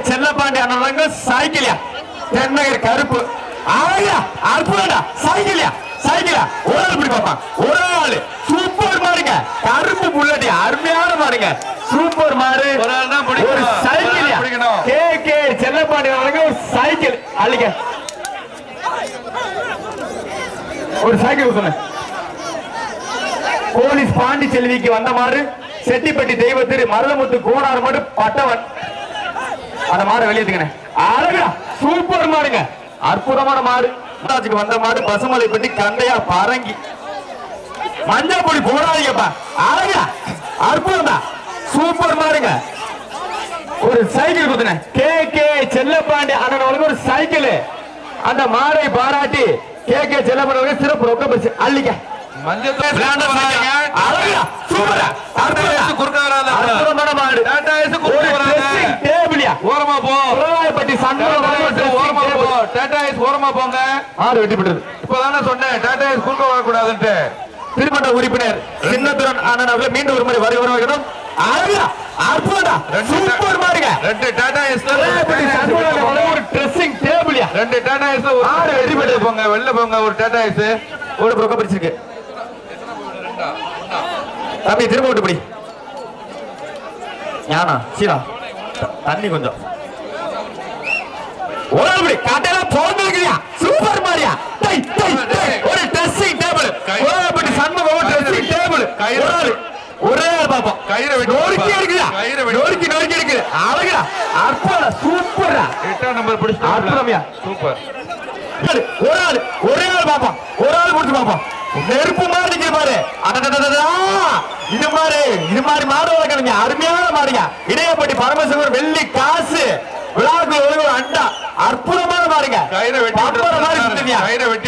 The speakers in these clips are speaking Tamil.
செல்லப்பாண்டி அண்ணன் சைக்கிளியா தென்னகர் கருப்பு ஆயா அற்புதா சைக்கிளியா சைக்கிளா ஒரு ஆள் இப்படி பாப்பா ஒரு ஆள் சூப்பர் மாடுங்க கருப்பு புல்லட்டி அருமையான மாடுங்க சூப்பர் மாடு ஒரு ஆள் தான் பிடிக்கணும் சைக்கிளியா கே செல்லப்பாண்டி அண்ணன் ஒரு சைக்கிள் அள்ளிக்க ஒரு சைக்கிள் சொன்ன போலீஸ் பாண்டி செல்விக்கு வந்த மாடு செட்டிப்பட்டி தெய்வ திரு மருதமுத்து கோடாறு மாடு பட்டவன் அந்த மாடு வெளியேத்துக்கணும் அழகா சூப்பர் மாடுங்க அற்புதமான மாடு வந்த மாடு பசுமலை பட்டி கண்டையா பரங்கி மஞ்சள் பொடி போடாதீங்கப்பா அழகா அற்புதம் தான் சூப்பர் மாடுங்க ஒரு சைக்கிள் குத்துன கே செல்லப்பாண்டி அண்ணன் ஒரு சைக்கிள் அந்த மாடை பாராட்டி கே செல்லப்பாண்டி சிறப்பு ரொக்க பரிசு அள்ளிக்க திருமண உறுப்பினர் சின்னத்துடன் அண்ணன் அவர்கள் மீண்டும் ஒரு முறை வருகிறோம். சூப்பர் மாடுங்க ரெண்டு டாடா எஸ் ஒரு ட்ரெஸ்ஸிங் டேபிள் ரெண்டு டாடா எஸ் வெற்றி போங்க வெளில போங்க ஒரு டாடா எஸ் ஒரு ரொக்க பிடிச்சிருக்கு தம்பி திரும்ப விட்டு பிடி ஞானா சீரா தண்ணி கொஞ்சம் ஒரு காட்டெல்லாம் போந்துருக்கியா சூப்பர் மாரியா ஒரு ட்ரெஸ்ஸிங் டேபிள் ஒரு சண்முகம் ட்ரெஸ்ஸிங் டேபிள் ஒரே பாப்போம் கயிறை நோக்கி எடுக்குதா நோக்கி எடுக்குது அழகா அற்புதம் சூப்பரா 8 நம்பர் பிடிச்சு அற்புதம்யா சூப்பர் ஒரே ஆள் பாப்போம் ஒரு ஆள் முடிச்சு பாப்போம் நெருப்பு மாதிரி நிக்கிற பாரு இது மாதிரி மாடு வளர்க்கணுங்க அருமையான மாடுங்க இடையப்பட்டி பரமசிவன் வெள்ளி காசு விழாக்கு ஒரு அண்டா அற்புதமான மாடுங்க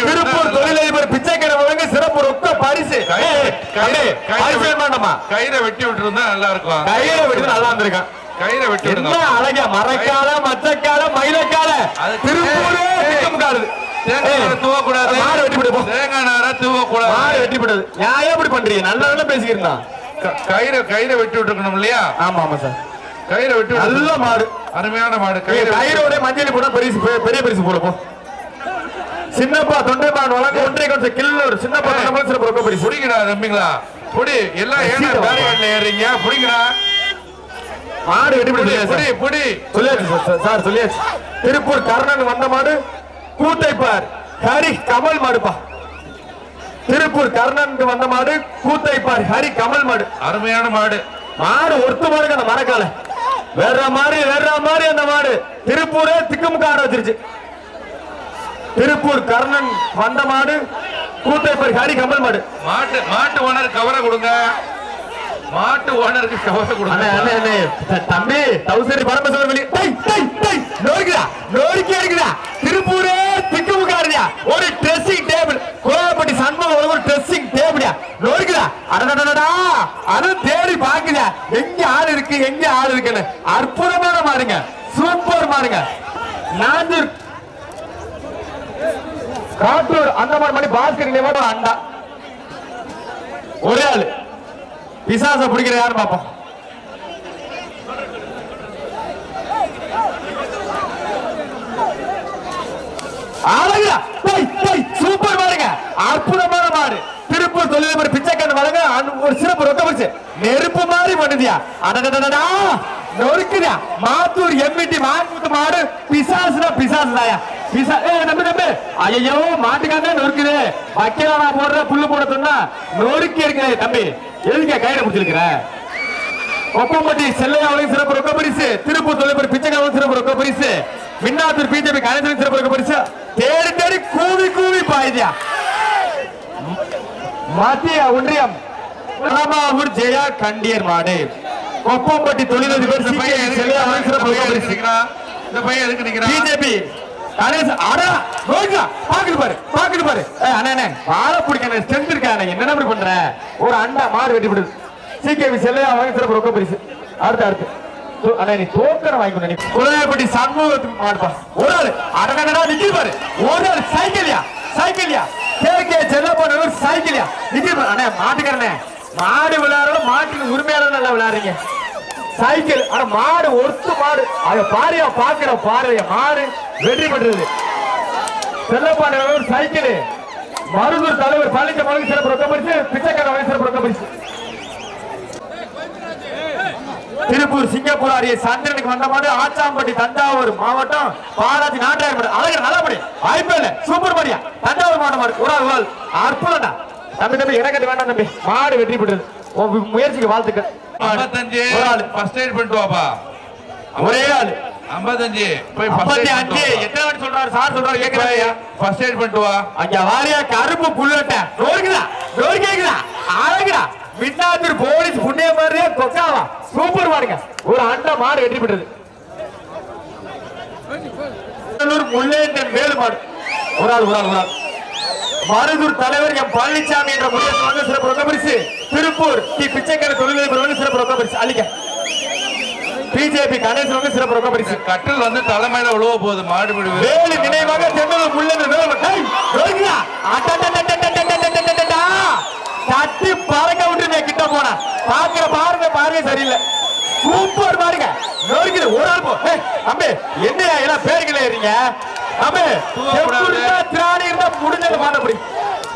திருப்பூர் தொழிலதிபர் பிச்சைக்கடை வழங்க சிறப்பு ரொக்க பரிசு கயிறை வெட்டி விட்டு இருந்தா நல்லா இருக்கும் கயிறை வெட்டி நல்லா இருந்திருக்கான் கயிறை வெட்டி என்ன அழகா மரக்கால மச்சக்கால மயிலக்கால திருப்பூரே காலுது கயிறை வெட்டி விட்டுருக்கணும் இல்லையா ஆமா ஆமா சார் கயிறை வெட்டி நல்ல மாடு அருமையான மாடு கயிறோட மஞ்சள் போட பெரிய பரிசு போடுவோம் சின்னப்பா தொண்டைமான் வழங்க ஒன்றை கொஞ்சம் கில்லர் சின்னப்பா ரொக்க பரிசு புடிங்கடா தம்பிங்களா புடி எல்லாம் ஏன்னா பேரிகார்ட்ல ஏறீங்க புடிங்கடா மாடு வெட்டி புடி சொல்லியாச்சு சார் சொல்லியாச்சு திருப்பூர் கர்ணன் வந்த மாடு கூத்தைப்பார் ஹரி கமல் மாடுப்பா திருப்பூர் கர்ணன் வந்த மாடு கூத்தைப்பார் ஹரி கமல் மாடு அருமையான மாடு மாடு ஒருத்து மாடுங்க அந்த மரக்கால வேற மாதிரி அந்த மாடு திருப்பூரே திக்குமுக்க ஆட வச்சிருச்சு திருப்பூர் கர்ணன் வந்த மாடு கூத்தைப்பார் ஹரி கமல் மாடு மாட்டு ஓனர் கவரை கொடுங்க மாட்டு ஓனருக்கு கவரை கொடுங்க தம்பி தௌசரி பரமசிவன் வெளியே நோக்கி இருக்குதா திருப்பூரே திக்குமுக்காரியா ஒரு ட்ரெஸ்ஸிங் டேபிள் கோயப்பட்டி சண்முகம் ஒரு ட்ரெஸ்ஸிங் டேபிளா நோக்குதா அடடடடா அது தேடி பாக்குதா எங்க ஆள் இருக்குன்னு அற்புதமான மாடுங்க சூப்பர் மாடுங்க நாஞ்சூர் காட்டூர் அந்த மாதிரி பாஸ்கர் அண்டா ஒரே ஆளு பிசாச பிடிக்கிற யாரு பாப்போம் சூப்பர் மாடுங்க அற்புதமான மாடு திருப்பூர் தொழிலதிபர் பிச்சைக்காரன் வழங்க ஒரு சிறப்பு ரொக்க பரிசு நெருப்பு மாதிரி பண்ணுதியா அடடடடா நொறுக்குதா மாத்தூர் எம்மிட்டி மாங்குத்து மாடு பிசாசுதாயா நம்பி ஐயோ மாட்டுக்காரன் நொறுக்குது வைக்கலாம் நான் போடுற புல்லு போட சொன்னா நொறுக்கி இருக்கிறேன் தம்பி எதுக்க கையில முடிச்சிருக்கிற கொப்பம்பட்டி செல்லையாவளையும் சிறப்பு ரொக்க பரிசு திருப்பூர் தொழிலதிபர் பிச்சைக்காரன் சிறப்பு ரொக்க பரிசு மின்னாத்தூர் பிஜேபி கணேசன் சிறப்பு ரொக்க பரிசு தேடி கூவி பாயுதியா மத்திய ஒன்றியம் ஜெயா கண்டியர் மாடு கொப்பம்பட்டி தொழிலதிபர் பிஜேபி பாக்குது பாரு அண்ணே வாழ பிடிக்க ஸ்ட்ரென்த் இருக்கானே என்ன பண்ற ஒரு அண்டா மாடு வெட்டி விடுது சிகேபி செல்லையா சிறப்பு ரொக்க பரிசு அடுத்து அண்ணா நீ தோக்கற வாங்கிக்கணும் நீ குளையப்பட்டி சண்முகத்துக்கு மாடுப்பா ஒரு ஆள் அடடடா நிக்கிது பாரு ஒரு ஆள் சைக்கிளியா கே செல்லப்பா சைக்கிளியா நிக்கிது அண்ணே மாட்டுக்காரனே மாடு விளையாடுற மாட்டுக்கு உரிமையாளர் நல்லா விளையாடுறீங்க சைக்கிள். ஆனா மாடு ஒருத்து மாடு அத பாரியா பாக்குற பார்வைய மாடு வெற்றி பெற்றது. செல்லப்பாண்ட சைக்கிள் மருதூர் தலைவர் பழனிச்ச மலைக்கு சிறப்பு ரொக்க பரிசு, பிச்சைக்கார வகை சிறப்பு ரொக்க பரிசு. திருப்பூர் சிங்கப்பூர் அரிய சந்திரனுக்கு வந்த மாடு ஆச்சாம்பட்டி தஞ்சாவூர் மாவட்டம் பாலாஜி நாட்டாயிரம் மாடு அழகு நல்லபடி வாய்ப்பே இல்ல சூப்பர் மாடியா தஞ்சாவூர் மாவட்டம் மாடு ஒரு ஆள் அற்புதம்டா. தம்பி தம்பி இறக்கட்டு வேண்டாம் தம்பி, மாடு வெற்றி பெற்றது. முயற்சிக்கு வாழ்த்துக்கள். 55 ஒரு ஆள் ஃபர்ஸ்ட் எய்ட் பண்ணிட்டு வாப்பா. ஒரே ஆள் 55 போய் 55 எத்தனை வாட்டி சொல்றாரு சார் சொல்றாரு கேக்குறாயா? ஃபர்ஸ்ட் எய்ட் பண்ணிட்டு வா. அங்க வாரியா கருப்பு புல்லட்ட நோக்குதா நோக்கி கேக்குதா அழகுடா மின்னாத்தூர் போலீஸ் புண்ணிய மாதிரியே கொக்காவா சூப்பர் மாடுங்க. ஒரு அண்ணா மாடு வெற்றி பெற்றது. முல்லேந்தன் வேலு மாடு ஒரு ஆள் ஒரு ஆள் ஒரு ஆள். மருதூர் தலைவர் எம் பழனிசாமி என்ற முறையை சிறப்பு ரொக்க பரிசு. திருப்பூர் டி பிச்சைக்கார தொழிலதிபர் சிறப்பு ரொக்க பரிசு அளிக்க. பிஜேபி கணேசன் சிறப்பு ரொக்க பரிசு. கட்டில் வந்து தலைமையில உழவ போகுது மாடு விடு. வேலு நினைவாக தென்னூர் முள்ளேந்தன் வேலு தட்டி பறக்க விட்டு கிட்ட போன பாக்குற பாருங்க பாருங்க சரியில்லை. சூப்பர் பாருங்க நோக்கிது ஒரு ஆள் போ. அம்பே என்ன எல்லாம் பேருங்களே இருங்க அம்பே திராணி இருந்தா முடிஞ்சது மாட்ட பிடி.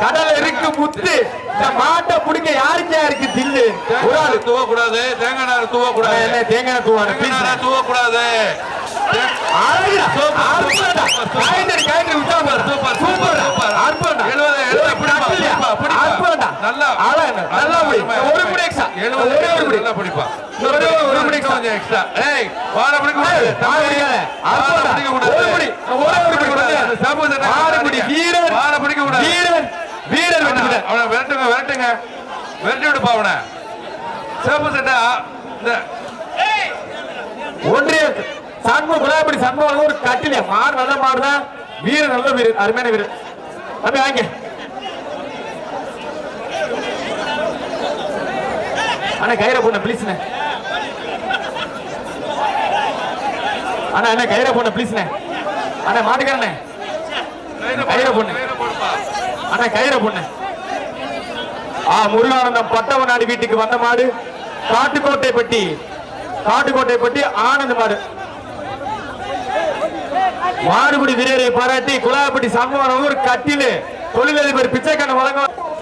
கடல இருக்கு முத்து இந்த மாட்டை பிடிக்க யாருக்கு யாருக்கு தில்லு. ஒரு ஆள் தூவ கூடாது, தேங்காய் நார் தூவ கூடாது. என்ன தேங்காய் தூவான தூவ கூடாது. ஒன்றிய சண்முக குலாபடி சண்முகம் ஒரு கட்டில மாடு நல்ல மாடுதான். வீரர் நல்ல வீரர் அருமையான வீரர். தம்பி வாங்க அண்ணா கயிறை போன பிளீஸ்ண்ணே. அண்ணா என்ன கயிறை போன பிளீஸ்ண்ணே. அண்ணா மாட்டுக்காரண்ணே கயிறை பொண்ணு அண்ணா கயிறை பொண்ணு. முருகானந்தம் பட்டவனாடி வீட்டுக்கு வந்த மாடு காட்டுக்கோட்டை பட்டி ஆனந்த மாடு. மாடுபடி வீரரை பாராட்டி குலாப்பட்டி சமூகம் ஒரு கட்டிலு தொழிலதிபர் பிச்சைக்கான வழங்க.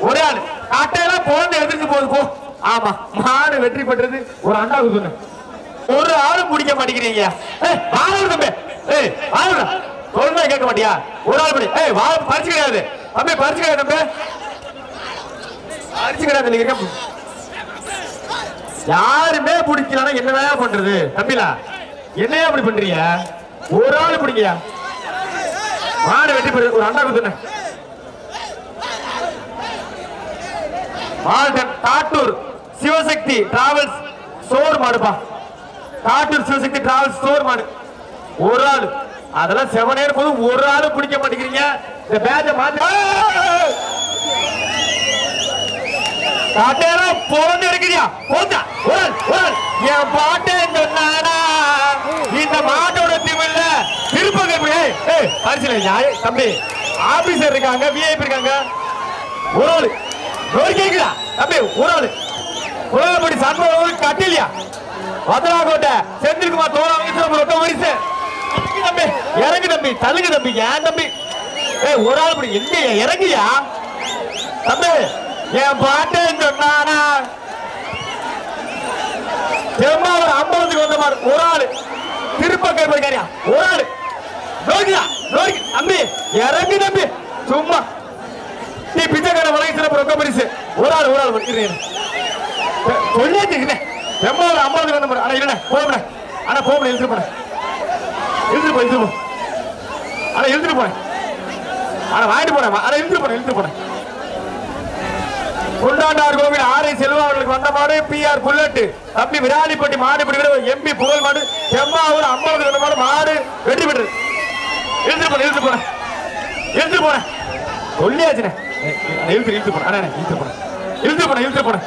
ஒரே ஆள் கட்டையெல்லாம் போன எதிர்த்து போகுது போ. ஆமா மாடு வெற்றி பெற்றது. ஒரு அண்டா குத்துங்க. ஒரு ஆளு பிடிக்க மாட்டேங்கிறீங்க. சொல்றா கேட்க மாட்டியா? ஒரு ஆள் படி பறிச்சு கிடையாது தம்பி பறிச்சு கிடையாது தம்பி பறிச்சு கிடையாது. நீங்க யாருமே பிடிக்கலன்னா என்னதான் பண்றது தம்பிலா? என்னையா அப்படி பண்றீங்க? ஒரு ஆள் பிடிங்கயா மாடு வெற்றி பெற்றது. ஒரு அண்டா குத்துன காட்டூர் சிவசக்தி டிராவல்ஸ் ஸ்டோர் மாடுப்பா. காட்டூர் சிவசக்தி டிராவல்ஸ் ஸ்டோர் மாடு. ஒரு ஆள் அதெல்லாம் செவனேர் போது ஒரு ஆளு பிடிக்க மாட்டேங்கிறீங்க. இந்த பேட்ச மாத்தி காட்டேலாம் போன்னு இருக்கிறியா போச்சா? என் பாட்டை சொன்னானா இந்த மாட்டோட திமில்ல திருப்பங்க பரிசீல தம்பி ஆபீசர் இருக்காங்க விஐபி இருக்காங்க. ஒரு ஆளு கேக்குதா தம்பி? ஒரு ஆளு உலகப்படி சண்முகம் கட்டிலியா வதலாகோட்டை செந்தில்குமார் தோழர் ரொக்க வரிசை தம்பி இறங்கு தம்பி தள்ளுங்க தம்பி. ஏன் தம்பி ஒரு ஆள் படி எங்க இறங்கியா தம்பி? என் பாட்டை சொன்னானா செம்மாவூர் 50க்கு வந்த மாதிரி ஒரு ஆளு திருப்பக்கை போய்க்காரியா ஒரு ஆளு நோக்கியா நோக்கி தம்பி இறங்கு தம்பி சும்மா நீ பிச்சைக்கார வழங்கி சிறப்பு ரொக்க பரிசு. ஒரு ஆள் சொல்லிட்டு செம்மாவூர் 50க்கு வந்த மாதிரி. ஆனா இல்ல போன ஆனா போன எழுத்து போன எழுத்துட்டு போனேன். ஆனா வாங்கிட்டு போனேன். ஆனா எழுத்துட்டு போனேன். கொண்டாண்டார் கோவில் ஆரை செல்வா அவர்களுக்கு வந்த மாடு பிஆர் புல்லட் தம்பி விராலிப்பட்டி மாடு பிடிக்கிற எம்பி புகழ் மாடு செம்மாவூர் 50 வந்த மாடு மாடு வெற்றி பெற்றது. எழுத்துட்டு போனேன் சொல்லியாச்சுனே. எழுத்து போனேன்.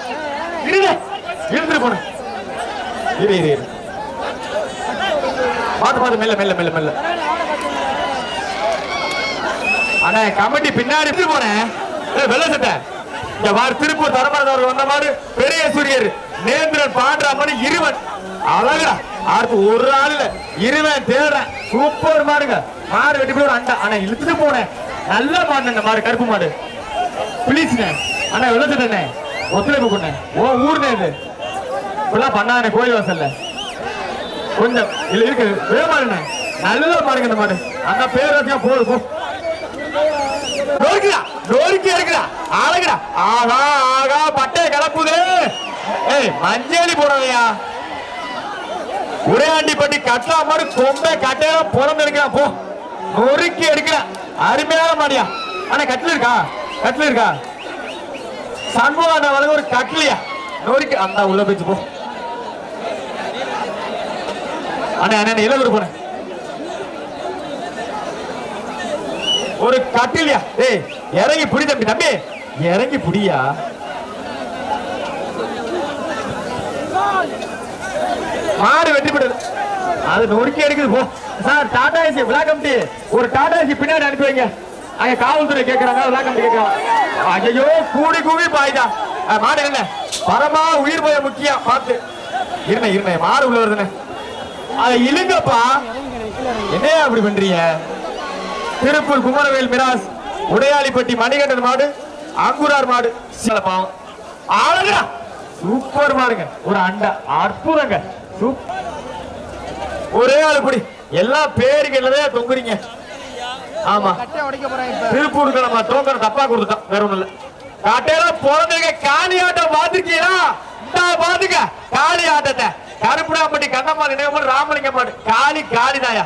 இரு பார்த்து மெல்ல. ஆனா கமிட்டி பின்னாடி போனேன். வெள்ள சட்டை திருப்பூர் தரமரதவர் வந்த மாடு பெரிய சூரியர் நேந்திரன் பாண்டராமன் இருவன் அழகுடா அடுத்து ஒரு ஆள் இல்ல இருவன் தேடுறேன் சூப்பர் மாடுங்க மாடு வெட்டி போய் ஒரு அண்டா ஆனா இழுத்துட்டு போனேன் நல்ல மாடு இந்த மாடு கருப்பு மாடு பிளீஸ்ண்ணே அண்ணா விழுந்துட்டேனே ஒத்துழைப்பு பண்ணேன் ஓ ஊர்னே இது இப்பெல்லாம் பண்ணானே கோயில் வாசல்ல கொஞ்சம் இல்ல இருக்கு வேமாடுண்ணே நல்ல மாடுங்க இந்த மாடு அந்த பேர் வச்சா போடு போ நோருக்கி இருக்குடா அழகுடா ஆகா ஆகா பட்டை கலப்புது ஏய் மஞ்சளி போடுறவையா உரையாண்டிப்பட்டி கட்டா மாதிரி கொம்பை கட்டையில புறம் எடுக்கிறான் போ நொறுக்கி எடுக்கிறான் அருமையான மாடியா ஆனா கட்டில இருக்கா சண்முக வழங்க ஒரு கட்லியா நொறுக்கி அந்த உள்ள போச்சு போ அண்ணா அண்ணா இளவூர் போனேன் ஒரு கட்டிலியா ஏய் இறங்கி புடி தம்பி இறங்கி புடியா மாடு வெட்டி போடுது அது நொறுக்கி எடுக்குது போ sir Tata AC block committee ஒரு டாடா ஏசி பின்னாடி அனுப்பி வைங்க அங்க காவல்துறை கேட்கறாங்க பிளாக் கமிட்டி கேட்கறாங்க ஐயோ கூடி கூவி பாய்தா மாடு என்ன பரமா உயிர் போய முக்கியம் பார்த்து இருந்தேன் மாடு உள்ள வருதுன்னு அதை இழுங்கப்பா என்ன அப்படி பண்றீங்க திருப்பூர் குமரவேல் மிராஸ் உடையாளிப்பட்டி மணிகண்டன் மாடு அங்குரார் மாடு சில பாவம் ஆளுங்க சூப்பர் மாடுங்க ஒரு அண்டா அற்புதங்க ஒரே ஆளு குடி எல்லா பேருக்குள்ளதே தொங்குறீங்க ஆமா திருப்பூருக்கு நம்ம டோக்கன் தப்பா கொடுத்துட்டோம் வேற ஒண்ணு இல்ல காட்டையில பிறந்தீங்க காளி ஆட்டம் பாத்துருக்கீங்களா பாத்துக்க காளி ஆட்டத்தை கருப்புடாப்பட்டி கண்ணம்மா நினைவு ராமலிங்க மாடு காளி தாயா